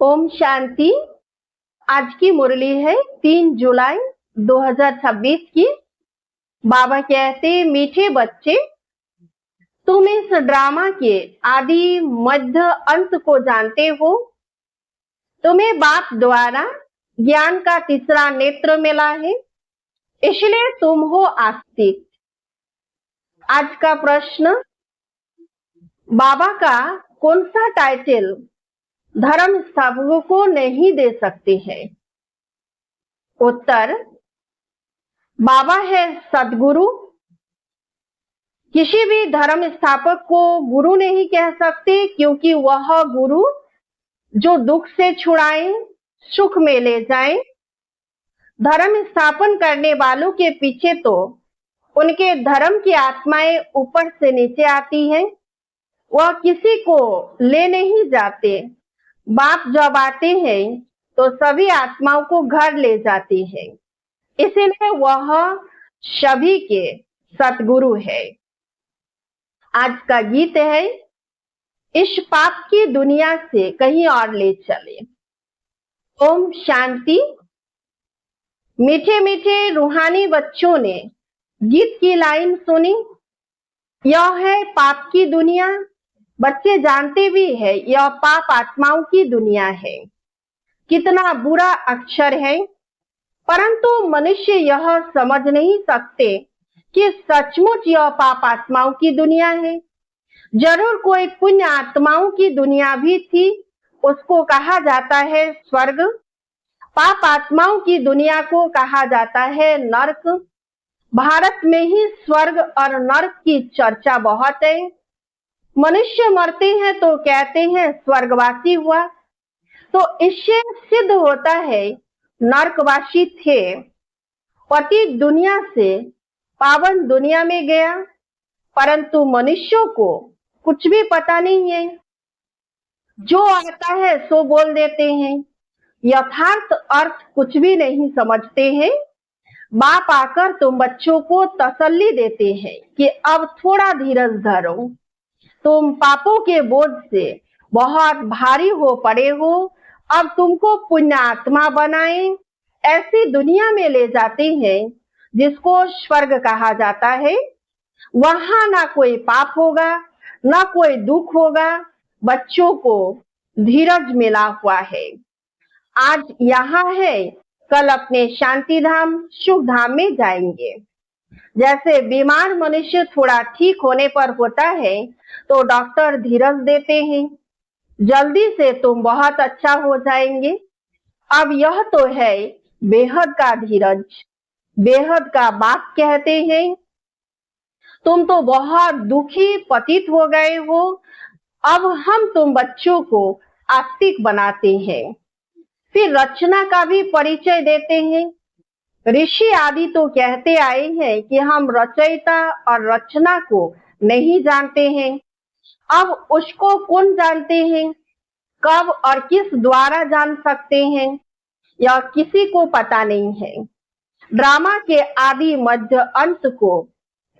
ओम शांति। आज की मुरली है 3 जुलाई 2026 की। बाबा कहते, मीठे बच्चे, तुम इस ड्रामा के आदि मध्य अंत को जानते हो। तुम्हें बाप द्वारा ज्ञान का तीसरा नेत्र मिला है, इसलिए तुम हो आस्तिक। आज का प्रश्न, बाबा का कौन सा टाइटल धर्म स्थापकों को नहीं दे सकते हैं? उत्तर, बाबा है सदगुरु। किसी भी धर्म स्थापक को गुरु नहीं कह सकते, क्योंकि वह गुरु जो दुख से छुड़ाए, सुख में ले जाए। धर्म स्थापन करने वालों के पीछे तो उनके धर्म की आत्माएं ऊपर से नीचे आती हैं, वह किसी को ले नहीं जाते। बाप जब आते हैं तो सभी आत्माओं को घर ले जाते हैं, इसीलिए वह सभी के सतगुरु है। आज का गीत है, इस पाप की दुनिया से कहीं और ले चले। ओम शांति। मीठे मीठे रूहानी बच्चों ने गीत की लाइन सुनी, यह है पाप की दुनिया। बच्चे जानते भी है यह पाप आत्माओं की दुनिया है। कितना बुरा अक्षर है, परंतु मनुष्य यह समझ नहीं सकते कि सचमुच यह पाप आत्माओं की दुनिया है। जरूर कोई पुण्य आत्माओं की दुनिया भी थी, उसको कहा जाता है स्वर्ग। पाप आत्माओं की दुनिया को कहा जाता है नरक। भारत में ही स्वर्ग और नरक की चर्चा बहुत है। मनुष्य मरते हैं तो कहते हैं स्वर्गवासी हुआ, तो इससे सिद्ध होता है नरकवासी थे। पति दुनिया से पावन दुनिया में गया, परंतु मनुष्यों को कुछ भी पता नहीं है। जो आता है सो बोल देते हैं, यथार्थ अर्थ कुछ भी नहीं समझते हैं। बाप आकर तुम बच्चों को तसल्ली देते हैं कि अब थोड़ा धीरज धरो, तुम पापों के बोझ से बहुत भारी हो पड़े हो। अब तुमको पुण्य आत्मा बनाए ऐसी दुनिया में ले जाते हैं जिसको स्वर्ग कहा जाता है। वहां ना कोई पाप होगा, ना कोई दुख होगा। बच्चों को धीरज मिला हुआ है। आज यहाँ है, कल अपने शांति धाम सुख धाम में जाएंगे। जैसे बीमार मनुष्य थोड़ा ठीक होने पर होता है तो डॉक्टर धीरज देते हैं, जल्दी से तुम बहुत अच्छा हो जाएंगे। अब यह तो है बेहद का धीरज। बेहद का बाप कहते हैं, तुम तो बहुत दुखी पतित हो गए हो, अब हम तुम बच्चों को आस्तिक बनाते हैं। फिर रचना का भी परिचय देते हैं। ऋषि आदि तो कहते आए हैं कि हम रचयिता और रचना को नहीं जानते हैं। अब उसको कौन जानते हैं, कब और किस द्वारा जान सकते हैं, यह किसी को पता नहीं है। ड्रामा के आदि मध्य अंत को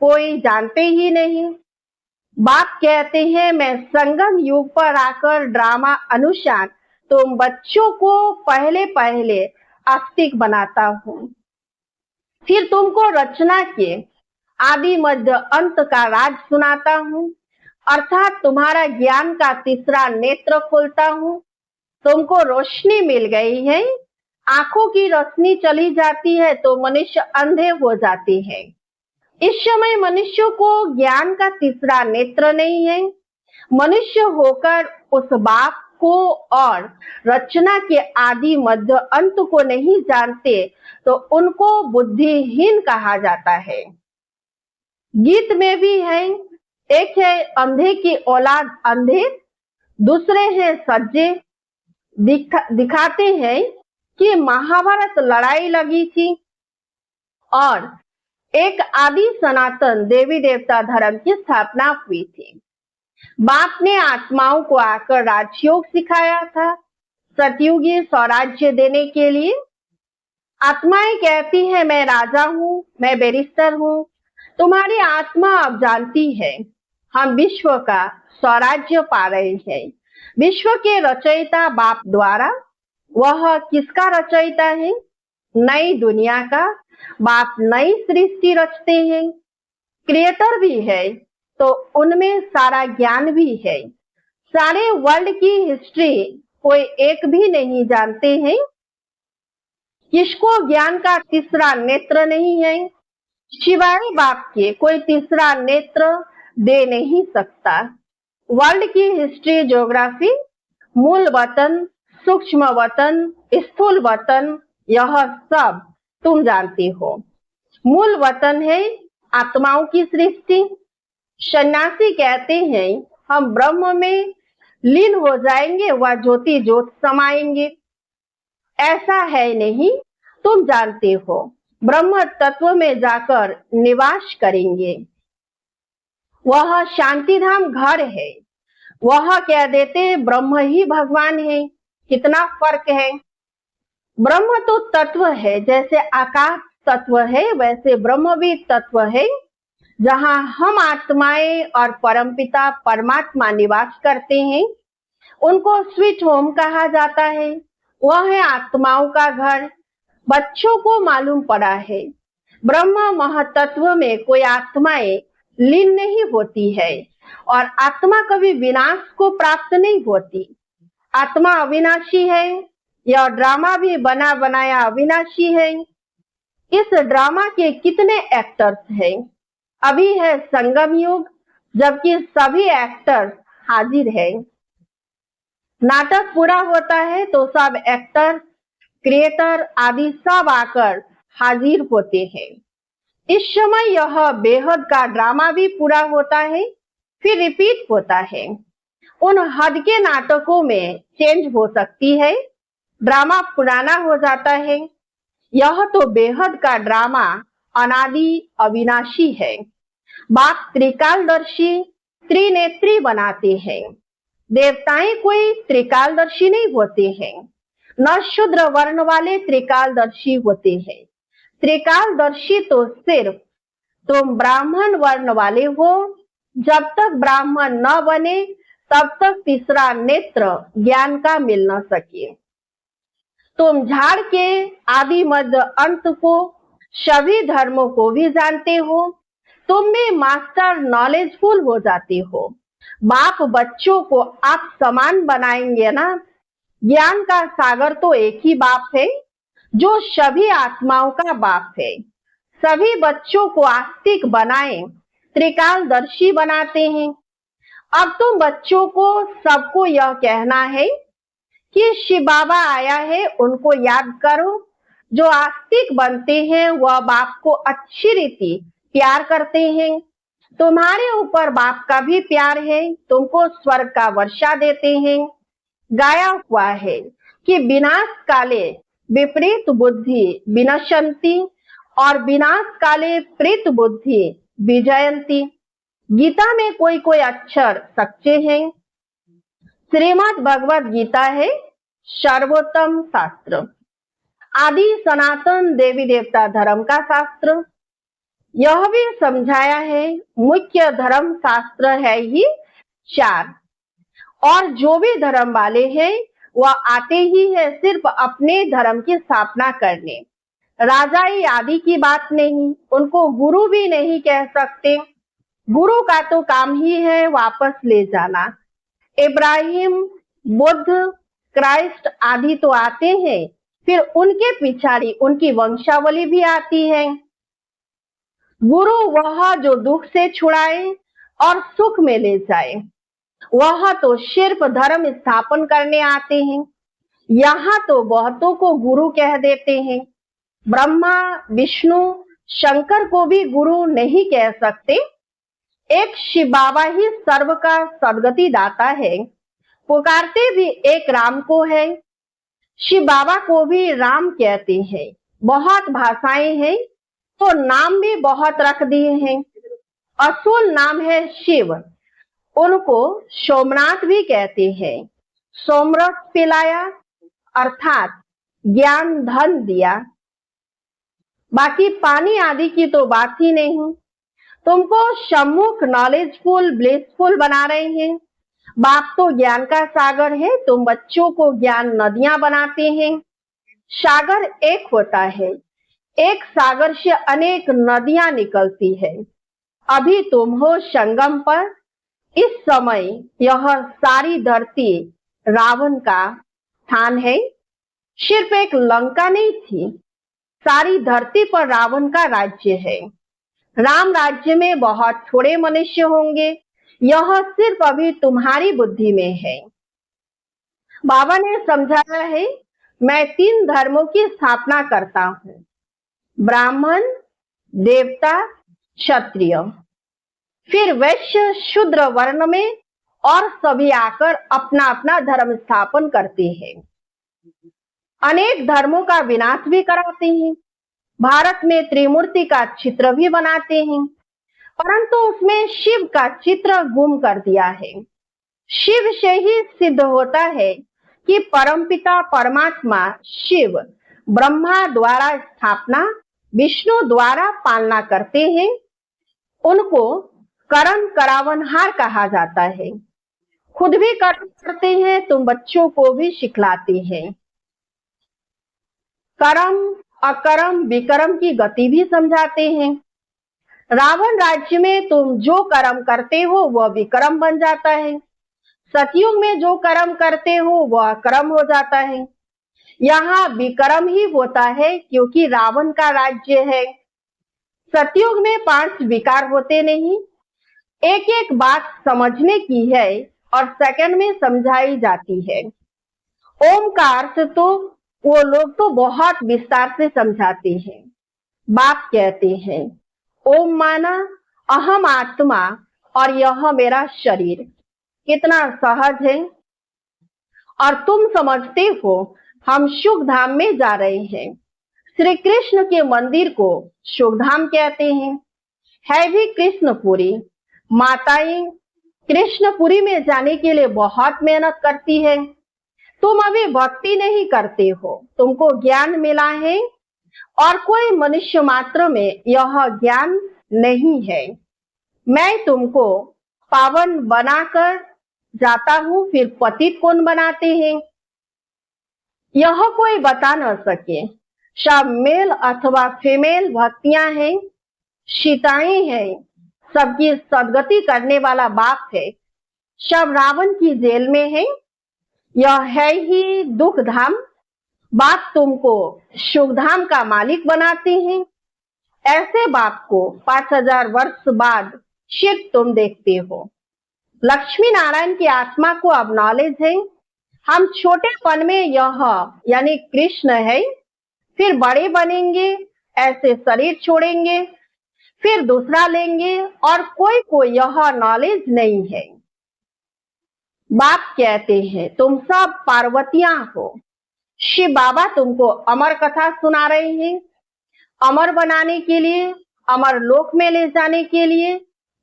कोई जानते ही नहीं। बाप कहते हैं, मैं संगम युग पर आकर ड्रामा अनुसार तुम बच्चों को पहले पहले आस्तिक बनाता हूँ, फिर तुमको रचना के आदि मध्य अंत का राज सुनाता हूँ, अर्थात तुम्हारा ज्ञान का तीसरा नेत्र खोलता हूँ। तुमको रोशनी मिल गई है, आंखों की रोशनी चली जाती है तो मनुष्य अंधे हो जाते हैं। इस समय मनुष्य को ज्ञान का तीसरा नेत्र नहीं है। मनुष्य होकर उस बाप को और रचना के आदि मध्य अंत को नहीं जानते तो उनको बुद्धिहीन कहा जाता है। गीत में भी है, एक है अंधे की औलाद अंधे, दूसरे हैं सज्जे। दिखाते हैं कि महाभारत लड़ाई लगी थी और एक आदि सनातन देवी देवता धर्म की स्थापना हुई थी। बाप ने आत्माओं को आकर राजयोग सिखाया था, सतयुगी स्वराज्य देने के लिए। आत्माएं कहती है, मैं राजा हूँ, मैं बैरिस्टर हूँ। तुम्हारी आत्मा अब जानती है हम विश्व का स्वराज्य पा रहे हैं, विश्व के रचयिता बाप द्वारा। वह किसका रचयिता है? नई दुनिया का। बाप नई सृष्टि रचते हैं, क्रिएटर भी है, तो उनमें सारा ज्ञान भी है। सारे वर्ल्ड की हिस्ट्री कोई एक भी नहीं जानते हैं। किसको ज्ञान का तीसरा नेत्र नहीं है? शिवाय बाप के कोई तीसरा नेत्र दे नहीं सकता। वर्ल्ड की हिस्ट्री, ज्योग्राफी, मूल वतन, सूक्ष्म वतन, स्थूल वतन, यह सब तुम जानती हो। मूल वतन है आत्माओं की सृष्टि। सन्यासी कहते हैं हम ब्रह्म में लीन हो जाएंगे व ज्योति ज्योत समाएंगे। ऐसा है नहीं, तुम जानते हो। ब्रह्म तत्व में जाकर निवास करेंगे। वह शांति धाम घर है। वह कह देते ब्रह्म ही भगवान है। कितना फर्क है। ब्रह्म तो तत्व है, जैसे आकाश तत्व है वैसे ब्रह्म भी तत्व है, जहां हम आत्माएं और परमपिता परमात्मा निवास करते हैं। उनको स्वीट होम कहा जाता है। वह है आत्माओं का घर। बच्चों को मालूम पड़ा है ब्रह्म महातत्व में कोई आत्माएं लीन नहीं होती है और आत्मा कभी विनाश को प्राप्त नहीं होती। आत्मा अविनाशी है। यह ड्रामा भी बना बनाया अविनाशी है। इस ड्रामा के कितने एक्टर्स हैं? अभी है संगम युग, जबकि सभी एक्टर्स हाजिर हैं। नाटक पूरा होता है तो सब एक्टर, क्रिएटर आदि सब आकर हाजिर होते हैं। इस समय यह बेहद का ड्रामा भी पूरा होता है, फिर रिपीट होता है। उन हद के नाटकों में चेंज हो सकती है, ड्रामा पुराना हो जाता है। यह तो बेहद का ड्रामा अनादि अविनाशी है। बाप त्रिकालदर्शी, त्रिनेत्री बनाते हैं। देवताएं कोई त्रिकालदर्शी नहीं होते हैं, न शूद्र वर्ण वाले त्रिकालदर्शी होते हैं। त्रिकालदर्शी तो सिर्फ तुम ब्राह्मण वर्ण वाले हो। जब तक ब्राह्मण न बने तब तक तीसरा नेत्र ज्ञान का मिल न सके। तुम झाड़ के आदि मध्य अंत को, सभी धर्मों को भी जानते हो। तुम भी मास्टर नॉलेजफुल हो जाते हो। बाप बच्चों को आप समान बनाएंगे ना। ज्ञान का सागर तो एक ही बाप है, जो सभी आत्माओं का बाप है। सभी बच्चों को आस्तिक बनाए, त्रिकालदर्शी बनाते हैं। अब तुम बच्चों को सबको यह कहना है कि शिव बाबा आया है, उनको याद करो। जो आस्तिक बनते हैं वह बाप को अच्छी रीति प्यार करते हैं। तुम्हारे ऊपर बाप का भी प्यार है, तुमको स्वर्ग का वर्षा देते हैं। गाया हुआ है कि विनाश काले विपरीत बुद्धि विनशंति और विनाश काले प्रीत बुद्धि विजयंती। गीता में कोई कोई अक्षर सच्चे हैं। श्रीमद् भगवद गीता है सर्वोत्तम शास्त्र, आदि सनातन देवी देवता धर्म का शास्त्र। यह भी समझाया है मुख्य धर्म शास्त्र है ही 4, और जो भी धर्म वाले हैं वह आते ही है सिर्फ अपने धर्म की स्थापना करने। राजाई आदि की बात नहीं, उनको गुरु भी नहीं कह सकते। गुरु का तो काम ही है वापस ले जाना। इब्राहिम, बुद्ध, क्राइस्ट आदि तो आते हैं, फिर उनके पिछाड़ी उनकी वंशावली भी आती है। गुरु वह जो दुख से छुड़ाए और सुख में ले जाए। वह तो सिर्फ धर्म स्थापन करने आते हैं। यहाँ तो बहुतों को गुरु कह देते हैं। ब्रह्मा, विष्णु, शंकर को भी गुरु नहीं कह सकते। एक शिव बाबा ही सर्व का सदगति दाता है। पुकारते भी एक राम को है। शिव बाबा को भी राम कहते हैं। बहुत भाषाएं हैं तो नाम भी बहुत रख दिए हैं। असूल नाम है शिव। उनको सोमनाथ भी कहते हैं। सोमरस पिलाया अर्थात ज्ञान धन दिया। बाकी पानी आदि की तो बात ही नहीं। तुमको सम्मुख नॉलेजफुल ब्लिसफुल बना रहे हैं। बाप तो ज्ञान का सागर है, तुम बच्चों को ज्ञान नदियां बनाते हैं। सागर एक होता है, एक सागर से अनेक नदियां निकलती है। अभी तुम हो संगम पर। इस समय यह सारी धरती रावण का स्थान है। सिर्फ एक लंका नहीं थी, सारी धरती पर रावण का राज्य है। राम राज्य में बहुत थोड़े मनुष्य होंगे, यह सिर्फ अभी तुम्हारी बुद्धि में है। बाबा ने समझाया है, मैं 3 धर्मों की स्थापना करता हूँ, ब्राह्मण, देवता, क्षत्रिय। फिर वैश्य शूद्र वर्ण में और सभी आकर अपना अपना धर्म स्थापन करते हैं। अनेक धर्मों का विनाश भी कराते हैं। भारत में त्रिमूर्ति का चित्र भी बनाते हैं, परंतु उसमें शिव का चित्र गुम कर दिया है। शिव से ही सिद्ध होता है कि परमपिता परमात्मा शिव ब्रह्मा द्वारा स्थापना, विष्णु द्वारा पालना करते हैं। उनको कर्म करावनहार कहा जाता है। खुद भी कर्म करते हैं, तुम बच्चों को भी सिखलाते हैं। कर्म अकर्म विकर्म की गति भी समझाते हैं। रावण राज्य में तुम जो कर्म करते हो वह विक्रम बन जाता है। सतयुग में जो कर्म करते हो वह अकर्म हो जाता है। यहाँ विक्रम ही होता है क्योंकि रावण का राज्य है। सतयुग में 5 विकार होते नहीं। एक एक बात समझने की है और सेकंड में समझाई जाती है। ओम का अर्थ तो वो लोग तो बहुत विस्तार से समझाते हैं। बाप कहते हैं, ओम माना अहम आत्मा और यह मेरा शरीर। कितना सहज है। और तुम समझते हो हम सुख धाम में जा रहे हैं। श्री कृष्ण के मंदिर को सुख धाम कहते हैं। है भी कृष्णपुरी। माताएं कृष्णपुरी में जाने के लिए बहुत मेहनत करती है। तुम अभी भक्ति नहीं करते हो, तुमको ज्ञान मिला है और कोई मनुष्य मात्र में यह ज्ञान नहीं है। मैं तुमको पावन बनाकर जाता हूँ, फिर पतित कौन बनाते हैं यह कोई बता न सके। सब मेल अथवा फीमेल भक्तियां हैं, सीताएं हैं, सबकी सदगति करने वाला बाप है। सब रावण की जेल में है। यह है ही दुख धाम। बाप तुमको सुख धाम का मालिक बनाते हैं। ऐसे बाप को 5000 वर्ष बाद सिर्फ तुम देखते हो। लक्ष्मी नारायण की आत्मा को अब नॉलेज है। हम छोटेपन में यह यानी कृष्ण है, फिर बड़े बनेंगे, ऐसे शरीर छोड़ेंगे, फिर दूसरा लेंगे और कोई को यह नॉलेज नहीं है। बाप कहते हैं, तुम सब पार्वतियां हो। शिव बाबा तुमको अमर कथा सुना रहे हैं। अमर बनाने के लिए, अमर लोक में ले जाने के लिए।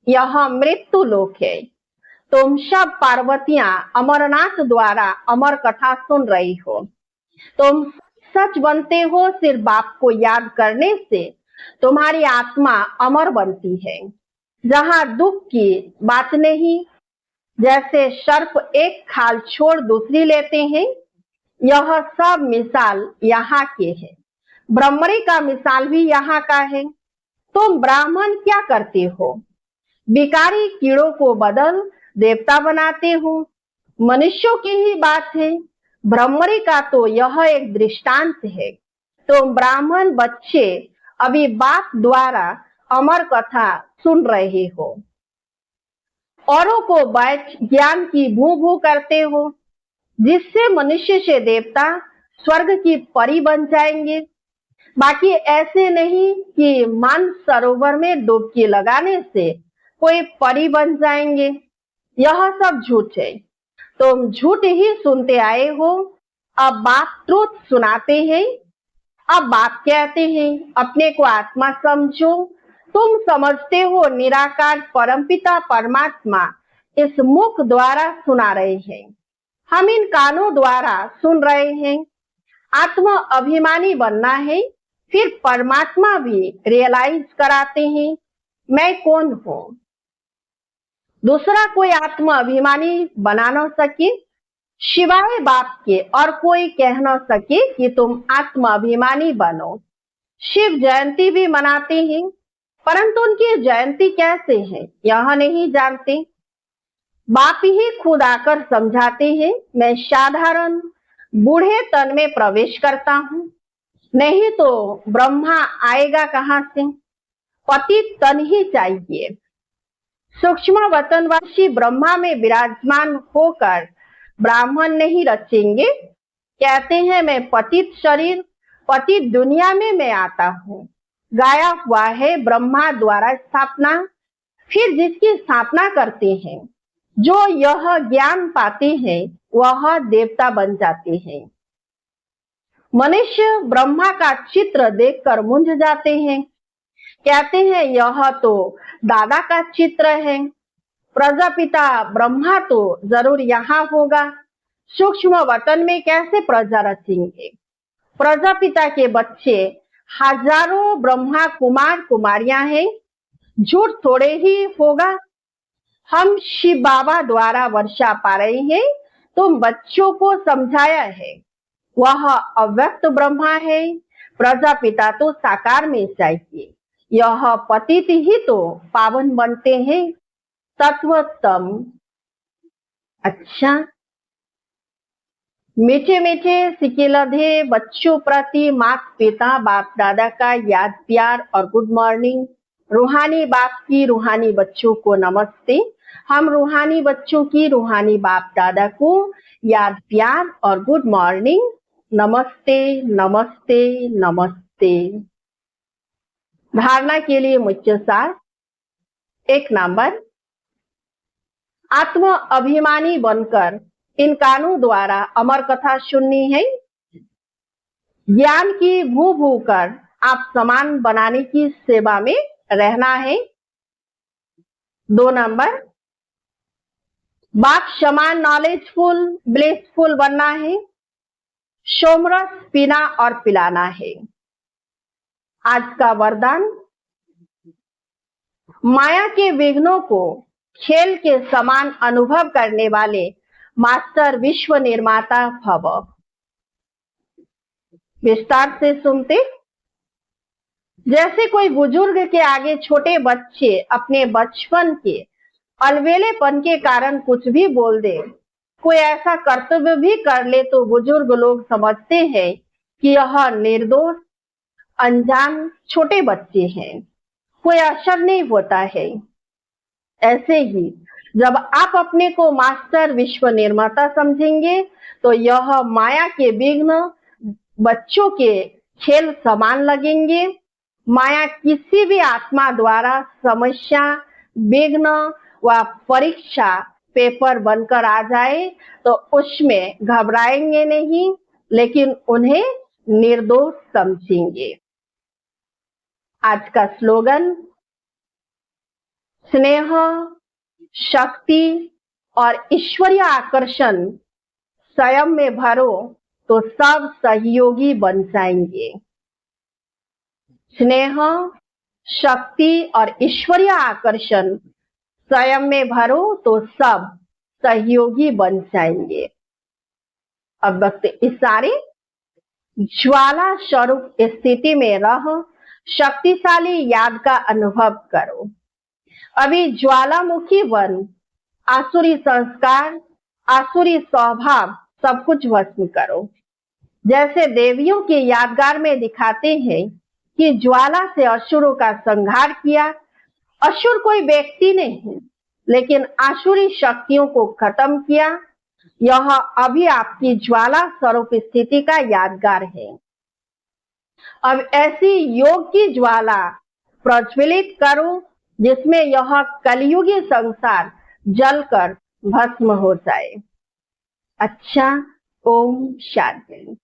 यह मृत्यु लोक है। तुम सब पार्वतियां अमरनाथ द्वारा अमर कथा सुन रही हो। तुम सच बनते हो सिर्फ बाप को याद करने से। तुम्हारी आत्मा अमर बनती है, जहां दुख की बात नहीं। जैसे सर्प एक खाल छोड़ दूसरी लेते हैं, यह सब मिसाल यहाँ के है। ब्रह्मरी का मिसाल भी यहाँ का है। तुम ब्राह्मण क्या करते हो? बिकारी कीड़ों को बदल देवता बनाते हो। मनुष्यों की ही बात है। ब्रह्मरी का तो यह एक दृष्टांत है। तुम ब्राह्मण बच्चे अभी बाप द्वारा अमर कथा सुन रहे हो। औरों को बैठ ज्ञान की भू भू करते हो, जिससे मनुष्य से देवता स्वर्ग की परी बन जाएंगे। बाकी ऐसे नहीं कि मान सरोवर में डुबकी लगाने से कोई परी बन जाएंगे। यह सब झूठ है। तुम झूठ ही सुनते आए हो। अब बाप ट्रुथ सुनाते हैं। अब बाप कहते हैं, अपने को आत्मा समझो। तुम समझते हो निराकार परमपिता परमात्मा इस मुख द्वारा सुना रहे हैं। हम इन कानों द्वारा सुन रहे हैं। आत्मा अभिमानी बनना है, फिर परमात्मा भी रियलाइज कराते हैं, मैं कौन हूँ। दूसरा कोई आत्मा अभिमानी बना न सके, शिवाय बाप के और कोई कह न सके कि तुम आत्मा अभिमानी बनो। शिव जयंती भी मनाते हैं, परंतु उनकी जयंती कैसे है यह नहीं जानते। बाप ही खुद आकर समझाते हैं, मैं साधारण बूढ़े तन में प्रवेश करता हूँ, नहीं तो ब्रह्मा आएगा कहाँ से, पतित तन ही चाहिए। सूक्ष्म वतनवासी ब्रह्मा में विराजमान होकर ब्राह्मण नहीं रचेंगे। कहते हैं मैं पतित शरीर पतित दुनिया में मैं आता हूँ, गाया हुआ है ब्रह्मा द्वारा स्थापना। फिर जिसकी स्थापना करते हैं, जो यह ज्ञान पाते हैं, वह देवता बन जाते हैं। मनुष्य ब्रह्मा का चित्र देखकर मूंझ जाते हैं, कहते हैं यह तो दादा का चित्र है, प्रजापिता ब्रह्मा तो जरूर यहाँ होगा, सूक्ष्म वतन में कैसे प्रजा रचेंगे। प्रजापिता के बच्चे हजारों ब्रह्मा कुमार कुमारियां हैं, झूठ थोड़े ही होगा। हम शिव बाबा द्वारा वर्षा पा रहे हैं, तुम बच्चों को समझाया है, वह अव्यक्त ब्रह्मा है, प्रजापिता तो साकार में चाहिए। यह पतित ही तो पावन बनते हैं, तत्वोत्तम। अच्छा, मीठे मीठे सिकिलधे बच्चों प्रति माता पिता बाप दादा का याद प्यार और गुड मॉर्निंग। रूहानी बाप की रूहानी बच्चों को नमस्ते। हम रूहानी बच्चों की रूहानी बाप दादा को याद प्यार और गुड मॉर्निंग। नमस्ते नमस्ते नमस्ते। धारणा के लिए मुख्य सार। 1 नंबर, आत्म अभिमानी बनकर इन कानों द्वारा अमर कथा सुननी है। ज्ञान की भू भू कर आप समान बनाने की सेवा में रहना है। 2 नंबर, बाप समान नॉलेजफुल ब्लिसफुल बनना है। सोमरस पीना और पिलाना है। आज का वरदान, माया के विघ्नों को खेल के समान अनुभव करने वाले मास्टर विश्व निर्माता भव। विस्तार से सुनते। जैसे कोई बुजुर्ग के आगे छोटे बच्चे अपने बचपन के अलवेलेपन के कारण कुछ भी बोल दे, कोई ऐसा कर्तव्य भी कर ले, तो बुजुर्ग लोग समझते हैं कि यह निर्दोष अनजान छोटे बच्चे हैं, कोई असर नहीं होता है। ऐसे ही जब आप अपने को मास्टर विश्व निर्माता समझेंगे, तो यह माया के विघ्न बच्चों के खेल समान लगेंगे। माया किसी भी आत्मा द्वारा समस्या विघ्न व परीक्षा पेपर बनकर आ जाए तो उसमें घबराएंगे नहीं, लेकिन उन्हें निर्दोष समझेंगे। आज का स्लोगन, स्नेह शक्ति और ईश्वरीय आकर्षण स्वयं में भरो तो सब सहयोगी बन जाएंगे। स्नेह शक्ति और ईश्वरीय आकर्षण स्वयं में भरो तो सब सहयोगी बन जाएंगे। अब वक्त इशारे, ज्वाला स्वरूप स्थिति में रह शक्तिशाली याद का अनुभव करो। अभी ज्वालामुखी बन आसुरी संस्कार आसुरी स्वभाव सब कुछ भस्म करो। जैसे देवियों के यादगार में दिखाते हैं कि ज्वाला से असुरों का संहार किया। असुर कोई व्यक्ति नहीं, लेकिन आसुरी शक्तियों को खत्म किया। यह अभी आपकी ज्वाला स्वरूप स्थिति का यादगार है। अब ऐसी योग की ज्वाला प्रज्वलित करो जिसमें यह कलयुगी संसार जलकर भस्म हो जाए। अच्छा, ओम शांति।